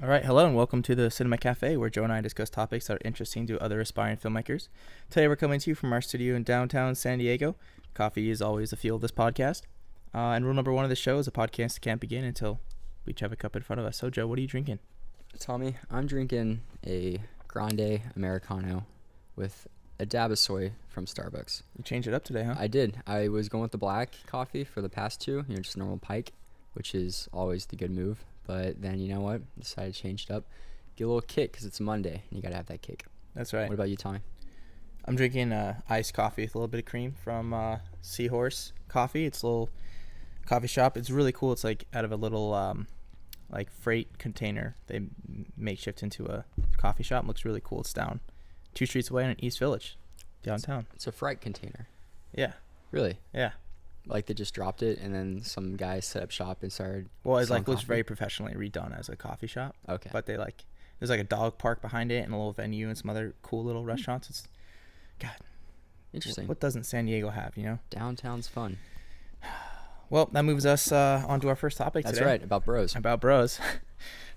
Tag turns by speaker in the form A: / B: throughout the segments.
A: All right, hello and welcome to the Cinema Cafe, where Joe and I discuss topics that are interesting to other aspiring filmmakers. Today we're coming to you from our studio in downtown San Diego. Coffee is always the fuel of this podcast. And rule number one of the show is a podcast can't begin until we each have a cup in front of us. So, Joe, what are you drinking?
B: Tommy, I'm drinking a Grande Americano with a dab of soy from Starbucks.
A: You changed it up today, huh?
B: I did. I was going with the black coffee for the past two, just normal Pike, which is always the good move. But then, you know what? Decided to change it up. Get a little kick because it's Monday, and you got to have that kick.
A: That's right.
B: What about you, Tommy?
A: I'm drinking iced coffee with a little bit of cream from Seahorse Coffee. It's a little coffee shop. It's really cool. It's like out of a little like freight container. They makeshift into a coffee shop. It looks really cool. It's down 2 streets away in East Village, downtown.
B: It's a freight container.
A: Yeah.
B: Really?
A: Yeah.
B: Like they just dropped it, and then some guys set up shop and started.
A: Well, it
B: selling
A: looks
B: coffee?
A: very professionally redone as a coffee shop.
B: Okay.
A: But there's like a dog park behind it and a little venue and some other cool little restaurants. It's
B: Interesting.
A: What doesn't San Diego have, you know?
B: Downtown's fun.
A: Well, that moves us on to our first topic
B: That's
A: today.
B: right, about bros.
A: About bros. Talking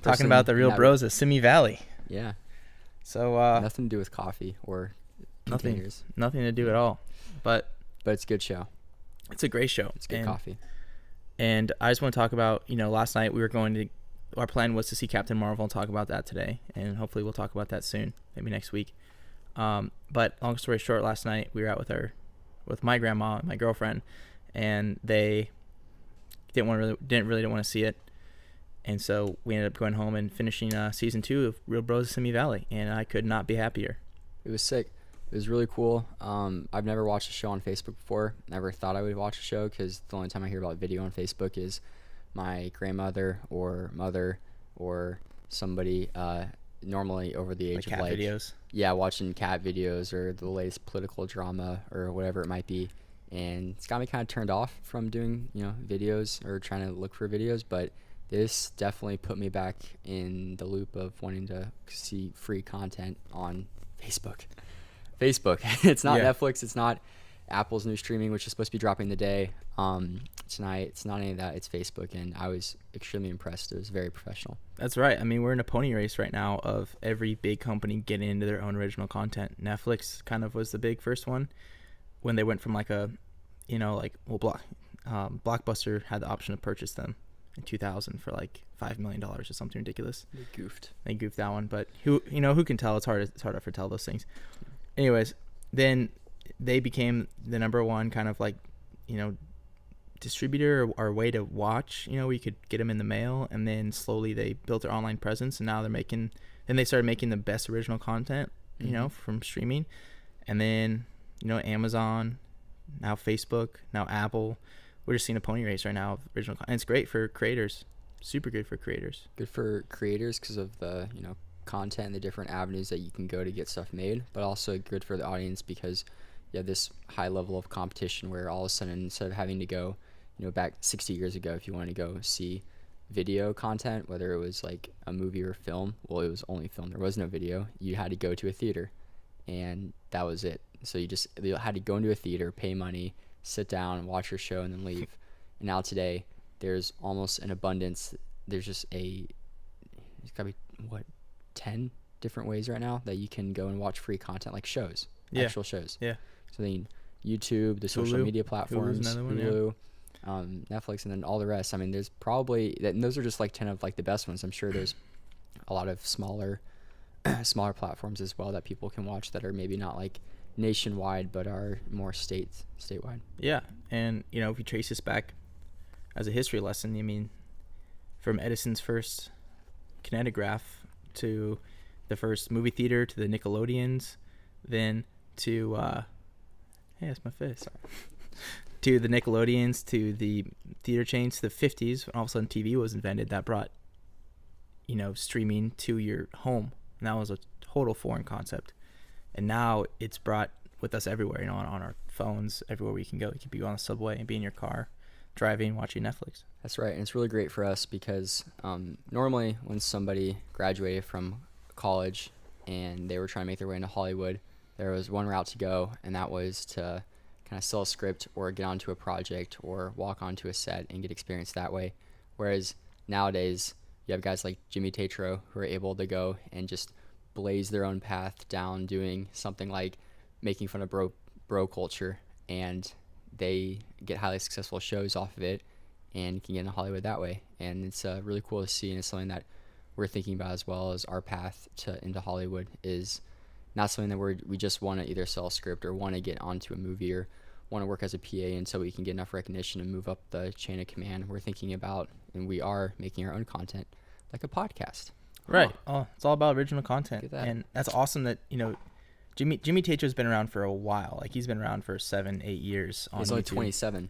B: Person
A: about the real
B: that-
A: bros of Simi Valley.
B: Yeah.
A: So
B: Nothing to do with coffee or
A: nothing
B: containers.
A: to do at all. But
B: But it's a good show.
A: it's a great show.
B: It's good coffee.
A: And I just want to talk about, last night our plan was to see Captain Marvel and talk about that today. And hopefully we'll talk about that soon, maybe next week. But long story short, last night we were out with my grandma and my girlfriend, and they didn't really want to see it. And so we ended up going home and finishing season 2 of Real Bros of Simi Valley, and I could not be happier.
B: It was sick. It was really cool. I've never watched a show on Facebook before. Never thought I would watch a show because the only time I hear about video on Facebook is my grandmother or mother or somebody normally over the age
A: Like
B: of
A: cat videos.
B: Yeah, watching cat videos or the latest political drama or whatever it might be. And it's got me kind of turned off from doing, videos or trying to look for videos. But this definitely put me back in the loop of wanting to see free content on Facebook. It's not
A: Yeah.
B: Netflix. It's not Apple's new streaming, which is supposed to be dropping today tonight. It's not any of that. It's Facebook, and I was extremely impressed. It was very professional.
A: That's right. I mean, we're in a pony race right now of every big company getting into their own original content. Netflix kind of was the big first one when they went from Blockbuster had the option to purchase them in 2000 for like $5 million or something ridiculous. They goofed that one, but who can tell? It's hard to foretell those things. Anyways, then they became the number one kind of distributor or way to watch. We could get them in the mail, and then slowly they built their online presence, and now they started making the best original content, from streaming. And then, Amazon, now Facebook, now Apple. We're just seeing a pony race right now of original content. And it's great for creators. Super good for creators.
B: Good for creators because of the, content and the different avenues that you can go to get stuff made, but also good for the audience because you have this high level of competition where all of a sudden, instead of having to go, back 60 years ago, if you want to go see video content, whether it was like a movie or film, well, it was only film. There was no video. You had to go to a theater, and that was it. So you had to go into a theater, pay money, sit down, watch your show, and then leave. And now today, there's almost an abundance. There's just it's got to be, 10 different ways right now that you can go and watch free content, like shows, actual shows.
A: Yeah.
B: So then YouTube, the social media platforms,
A: Hulu,
B: Netflix, and then all the rest. I mean, there's probably and those are just like 10 of like the best ones. I'm sure there's a lot of smaller platforms as well that people can watch that are maybe not like nationwide but are more statewide.
A: Yeah, and if you trace this back as a history lesson, from Edison's first kinetograph to the first movie theater to the Nickelodeons, then to hey, that's my face. To the Nickelodeons, to the theater chains, to the 50s, when all of a sudden TV was invented, that brought streaming to your home, and that was a total foreign concept. And now it's brought with us everywhere, on our phones, everywhere we can go. You can be on the subway and be in your car driving, watching Netflix.
B: That's right, and it's really great for us because normally when somebody graduated from college and they were trying to make their way into Hollywood, there was one route to go, and that was to kind of sell a script or get onto a project or walk onto a set and get experience that way. Whereas nowadays, you have guys like Jimmy Tatro who are able to go and just blaze their own path down doing something like making fun of bro culture, and they get highly successful shows off of it and can get into Hollywood that way. And it's really cool to see, and it's something that we're thinking about as well. As our path into Hollywood is not something that we just want to either sell a script or want to get onto a movie or want to work as a PA until we can get enough recognition and move up the chain of command. We're thinking about, and we are making our own content, like a podcast.
A: Right. Oh, it's all about original content.
B: Look at that.
A: And that's awesome that, Jimmy Tatro's been around for a while. Like, he's been around for 7-8 years on
B: He's
A: YouTube.
B: only 27.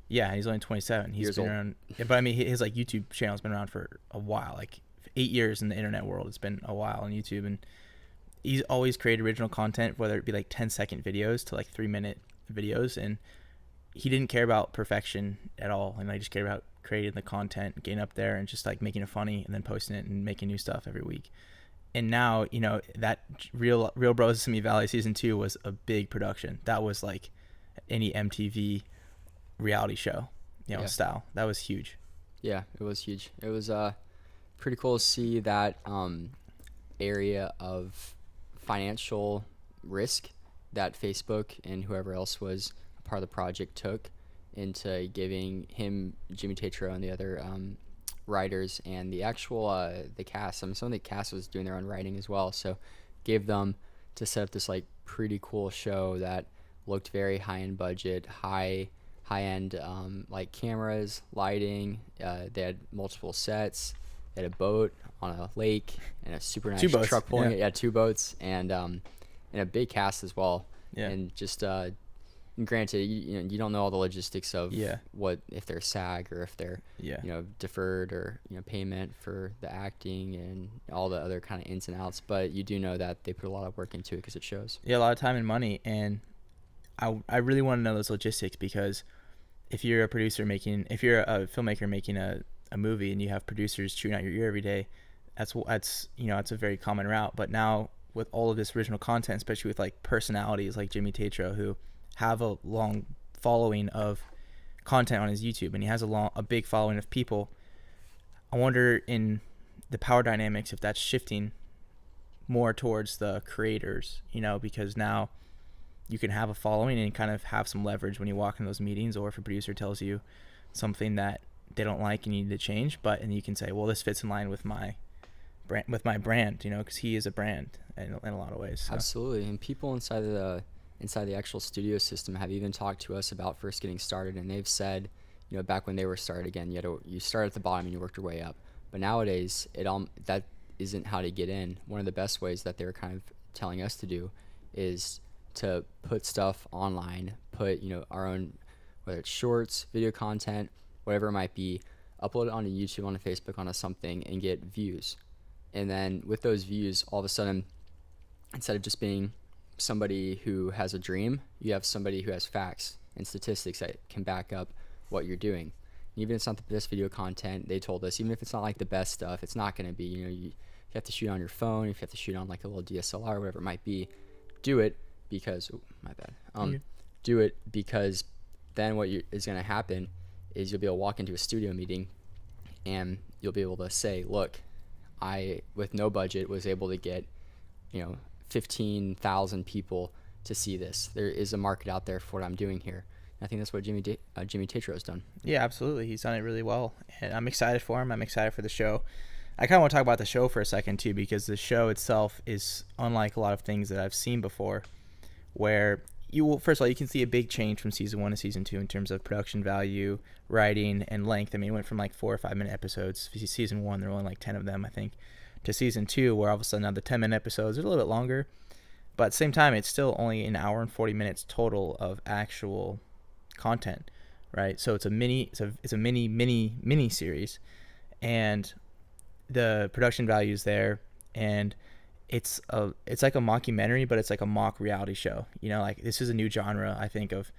A: Yeah, he's only 27. He's
B: Years
A: been
B: old.
A: around. Yeah, but I mean, his like YouTube channel's been around for a while. Like 8 years in the internet world. It's been a while on YouTube, and he's always created original content, whether it be like 10-second videos to like 3-minute videos, and he didn't care about perfection at all. And I just cared about creating the content, getting up there, and just like making it funny, and then posting it and making new stuff every week. And now, that Real Bros of Simi Valley season 2 was a big production. That was like any MTV reality show, style. That was huge.
B: Yeah, it was huge. It was pretty cool to see that area of financial risk that Facebook and whoever else was a part of the project took into giving him, Jimmy Tatro, and the other writers and the actual the cast. I mean, some of the cast was doing their own writing as well, so gave them to set up this like pretty cool show that looked very high end budget, high end like cameras, lighting. They had multiple sets. They had a boat on a lake and a super nice truck pulling it. Yeah, 2 boats and a big cast as well.
A: Yeah.
B: And just granted, you don't know all the logistics of what if they're SAG or if they're deferred or payment for the acting and all the other kind of ins and outs. But you do know that they put a lot of work into it because it shows.
A: Yeah, a lot of time and money, and I really want to know those logistics, because if you're a filmmaker making a movie and you have producers chewing out your ear every day, that's a very common route. But now with all of this original content, especially with like personalities like Jimmy Tatro, who have a long following of content on his YouTube, and he has a big following of people, I wonder in the power dynamics if that's shifting more towards the creators, because now you can have a following and kind of have some leverage when you walk in those meetings, or if a producer tells you something that they don't like and you need to change, and you can say, well, this fits in line with my brand, because he is a brand in a lot of ways. So.
B: Absolutely. And people inside the actual studio system have even talked to us about first getting started, and they've said, back when they were started, again, you start at the bottom and you worked your way up. But nowadays, that isn't how to get in. One of the best ways that they were kind of telling us to do is to put stuff online, put our own, whether it's shorts, video content, whatever it might be, upload it onto YouTube, onto Facebook, onto something, and get views. And then with those views, all of a sudden, instead of just being somebody who has a dream, you have somebody who has facts and statistics that can back up what you're doing. Even if it's not the best video content, they told us, even if it's not like the best stuff, it's not going to be, you have to shoot on your phone, if you have to shoot on like a little DSLR or whatever it might be, do it because, do it because then what is going to happen is you'll be able to walk into a studio meeting and you'll be able to say, look, I, with no budget, was able to get, 15,000 people to see this. There is a market out there for what I'm doing here. And I think that's what Jimmy Tatro has done.
A: Yeah, absolutely. He's done it really well, and I'm excited for him. I'm excited for the show. I kind of want to talk about the show for a second too, because the show itself is unlike a lot of things that I've seen before, where first of all, you can see a big change from season 1 to season 2 in terms of production value, writing, and length. I mean, it went from like 4 or 5 minute episodes. Season 1, there were only like 10 of them, I think, to season 2, where all of a sudden now the 10-minute episodes are a little bit longer, but at the same time, it's still only an hour and 40 minutes total of actual content, right? So it's a mini series, and the production value is there, and it's like a mockumentary, but it's like a mock reality show. Like, this is a new genre, I think, of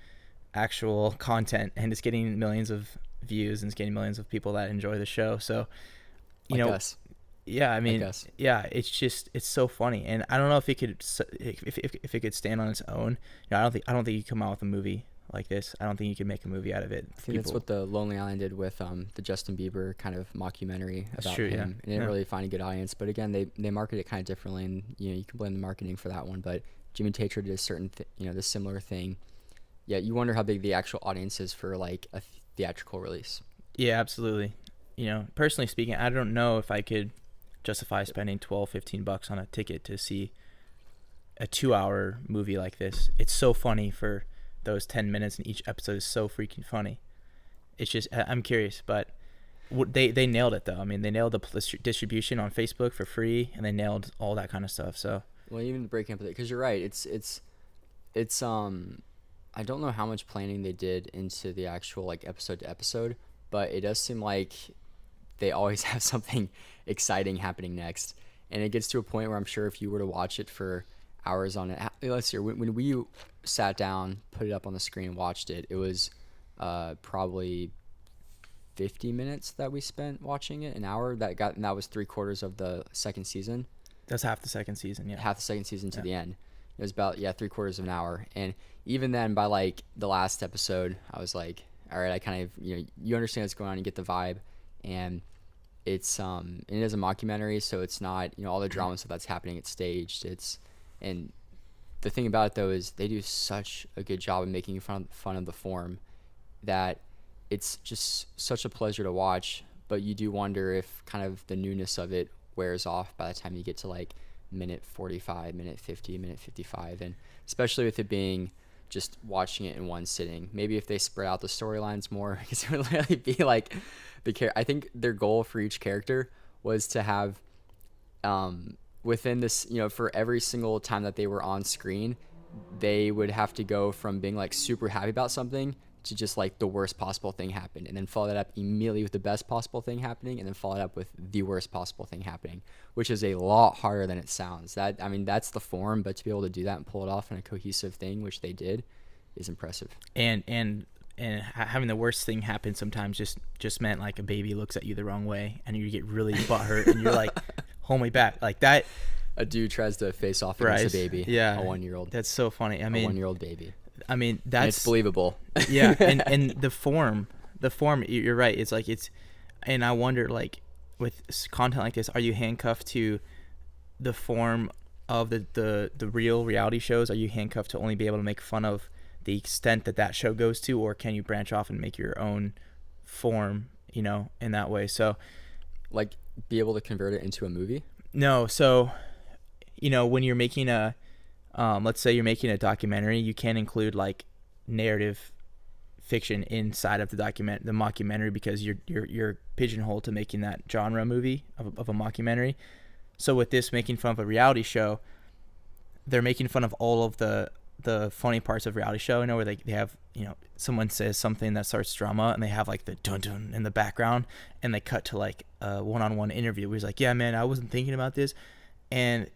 A: actual content, and it's getting millions of views and it's getting millions of people that enjoy the show. So,
B: us.
A: Yeah, I mean, yeah, it's so funny, and I don't know if it could stand on its own. I don't think you come out with a movie like this, I don't think you can make a movie out of it.
B: I think that's what the Lonely Island did with the Justin Bieber kind of mockumentary about
A: true,
B: him.
A: yeah.
B: It didn't really find a good audience, but again, they market it kind of differently, and you can blame the marketing for that one. But Jimmy Tatro did a certain this similar thing. Yeah, you wonder how big the actual audience is for like a theatrical release.
A: Yeah, absolutely. Personally speaking, I don't know if I could justify spending $12-15 on a ticket to see a 2-hour movie like this. It's so funny for those 10 minutes, and each episode is so freaking funny. It's just, I'm curious, but they nailed it though. I mean, they nailed the distribution on Facebook for free, and they nailed all that kind of stuff. So,
B: well, even breaking up with it, because you're right. It's I don't know how much planning they did into the actual like episode to episode, but it does seem like they always have something exciting happening next. And it gets to a point where I'm sure if you were to watch it for hours on it, let's see, when we sat down, put it up on the screen, watched it, it was probably 50 minutes that we spent watching it, an hour. And that was 3/4 of the second season.
A: That's half the second season, yeah.
B: Half the second season to the end. It was about 3/4 of an hour. And even then, by like the last episode, I was like, all right, I kind of you understand what's going on, you get the vibe, and it is a mockumentary, so it's not all the drama stuff that's happening. It's staged. And the thing about it though is they do such a good job of making fun of the form that it's just such a pleasure to watch. But you do wonder if kind of the newness of it wears off by the time you get to like minute 45, minute 50, minute 55, and especially with it being just watching it in one sitting. Maybe if they spread out the storylines more, because it would really be like I think their goal for each character was to have within this, for every single time that they were on screen, they would have to go from being like super happy about something to just like the worst possible thing happened, and then follow that up immediately with the best possible thing happening, and then follow it up with the worst possible thing happening, which is a lot harder than it sounds. That's the form, but to be able to do that and pull it off in a cohesive thing, which they did, is impressive.
A: And having the worst thing happen sometimes just meant like a baby looks at you the wrong way, and you get really butthurt, and you're like, hold me back, like that.
B: A dude tries to face off against a baby.
A: Yeah,
B: a 1-year-old.
A: That's so funny. I mean,
B: a 1-year-old baby.
A: I mean,
B: it's believable.
A: Yeah, and the form, you're right. It's like and I wonder, like, with content like this, are you handcuffed to the form of the real reality shows? Are you handcuffed to only be able to make fun of the extent that show goes to, or can you branch off and make your own form, in that way? So,
B: like, be able to convert it into a movie?
A: No, so, when you're making let's say you're making a documentary, you can't include like narrative fiction inside of the mockumentary, because you're pigeonholed to making that genre movie of a mockumentary. So with this, making fun of a reality show, they're making fun of all of the funny parts of reality show, where they have, someone says something that starts drama, and they have like the dun dun in the background, and they cut to like a one-on-one interview where he's like, yeah man, I wasn't thinking about this. And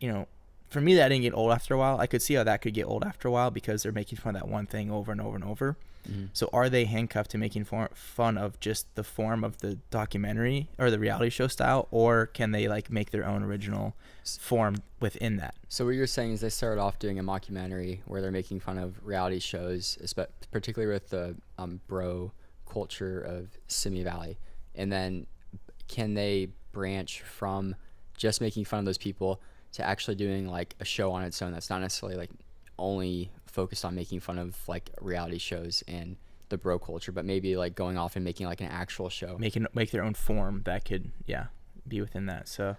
A: for me, that didn't get old after a while. I could see how that could get old after a while, because they're making fun of that one thing over and over and over. Mm-hmm. So are they handcuffed to making fun of just the form of the documentary or the reality show style, or can they like make their own original form within that?
B: So what you're saying is they started off doing a mockumentary where they're making fun of reality shows, particularly with the bro culture of Simi Valley, and then can they branch from just making fun of those people to actually doing like a show on its own that's not necessarily like only focused on making fun of like reality shows and the bro culture, but maybe like going off and making like an actual show,
A: make their own form that could be within that. So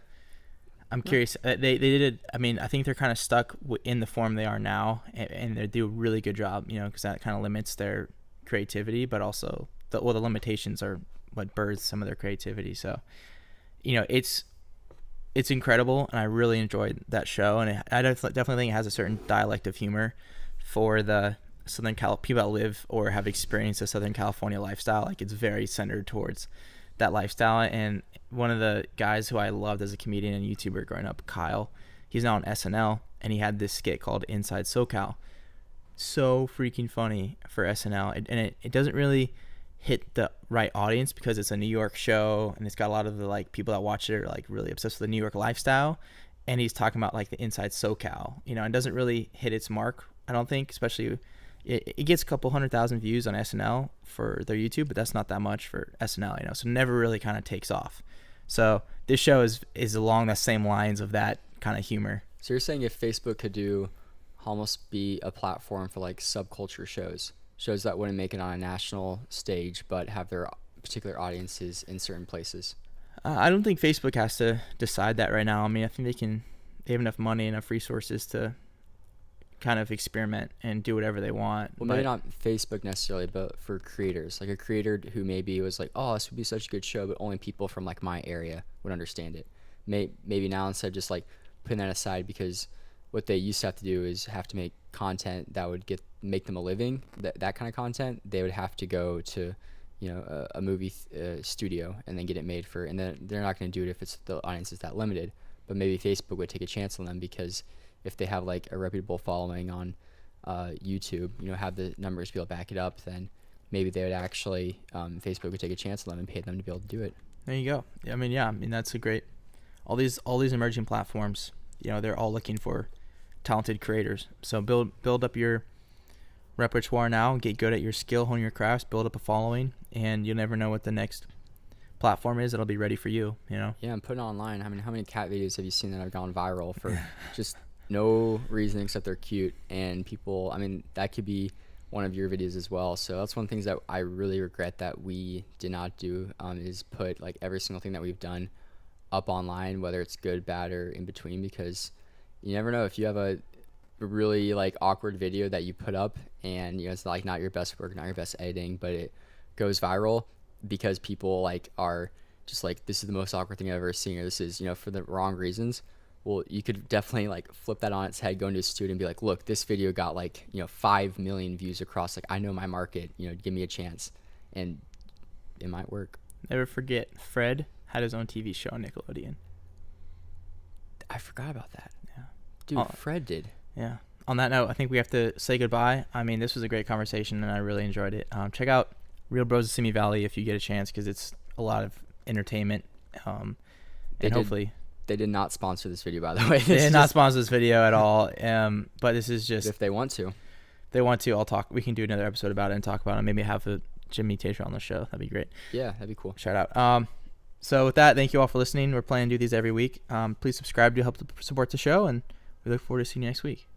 A: I'm curious. They did it. I mean, I think they're kind of stuck in the form they are now, and they do a really good job, because that kind of limits their creativity, but also the limitations are what births some of their creativity. So it's incredible, and I really enjoyed that show, and I definitely think it has a certain dialect of humor for the Southern people that live or have experienced a Southern California lifestyle. Like, it's very centered towards that lifestyle. And one of the guys who I loved as a comedian and YouTuber growing up, Kyle, he's now on SNL, and he had this skit called Inside SoCal. So freaking funny for SNL, and it doesn't really hit the right audience because it's a New York show, and it's got a lot of the like people that watch it are like really obsessed with the New York lifestyle, and he's talking about like the inside SoCal, and it doesn't really hit its mark, I don't think, especially it gets a couple 100,000 views on SNL for their YouTube, but that's not that much for SNL, you know. So it never really kind of takes off. So this show is along the same lines of that kind of humor.
B: So you're saying if Facebook could do almost be a platform for like subculture shows that wouldn't make it on a national stage but have their particular audiences in certain places?
A: I don't think Facebook has to decide that right now. I mean, I think they have enough money, enough resources to kind of experiment and do whatever they want.
B: Well, maybe not Facebook necessarily, but for creators, like a creator who maybe was like, oh, this would be such a good show, but only people from like my area would understand it. Maybe now, instead of just like putting that aside, because what they used to have to do is have to make content that would make them a living, that kind of content, they would have to go to, you know, a movie studio and then get it made and then they're not going to do it if it's the audience is that limited. But maybe Facebook would take a chance on them, because if they have like a reputable following on YouTube, you know, have the numbers to be able to back it up, then maybe they would actually, Facebook would take a chance on them and pay them to be able to do it.
A: There you go. I mean, that's a great, all these emerging platforms, you know, they're all looking for talented creators. So build up your repertoire now, get good at your skill, hone your crafts, build up a following, and you'll never know what the next platform is that'll be ready for you, you know?
B: Yeah, and put it online. I mean, how many cat videos have you seen that have gone viral for just no reason except they're cute? And people, I mean, that could be one of your videos as well. So that's one of the things that I really regret that we did not do, is put like every single thing that we've done up online, whether it's good, bad, or in between, because you never know if you have a really like awkward video that you put up and, you know, it's like not your best work, not your best editing, but it goes viral because people like are just like, this is the most awkward thing I've ever seen, or this is, you know, for the wrong reasons. Well, you could definitely like flip that on its head, go into a studio and be like, look, this video got like, you know, 5 million views across, like I know my market, you know, give me a chance, and it might work.
A: Never forget, Fred had his own TV show on Nickelodeon.
B: I forgot about that.
A: Yeah.
B: Dude, Fred did.
A: Yeah. On that note, I think we have to say goodbye. I mean, this was a great conversation and I really enjoyed it. Check out Real Bros of Simi Valley if you get a chance, because it's a lot of entertainment. Hopefully
B: they did not sponsor this video, by the way.
A: They did not sponsor this video at all. But this is just,
B: if they want to,
A: we can do another episode about it and talk about it. Maybe have a Jimmy Taser on the show. That'd be great.
B: Yeah, that'd be cool.
A: Shout out. So with that, thank you all for listening. We're planning to do these every week. Please subscribe to help support the show, and we look forward to seeing you next week.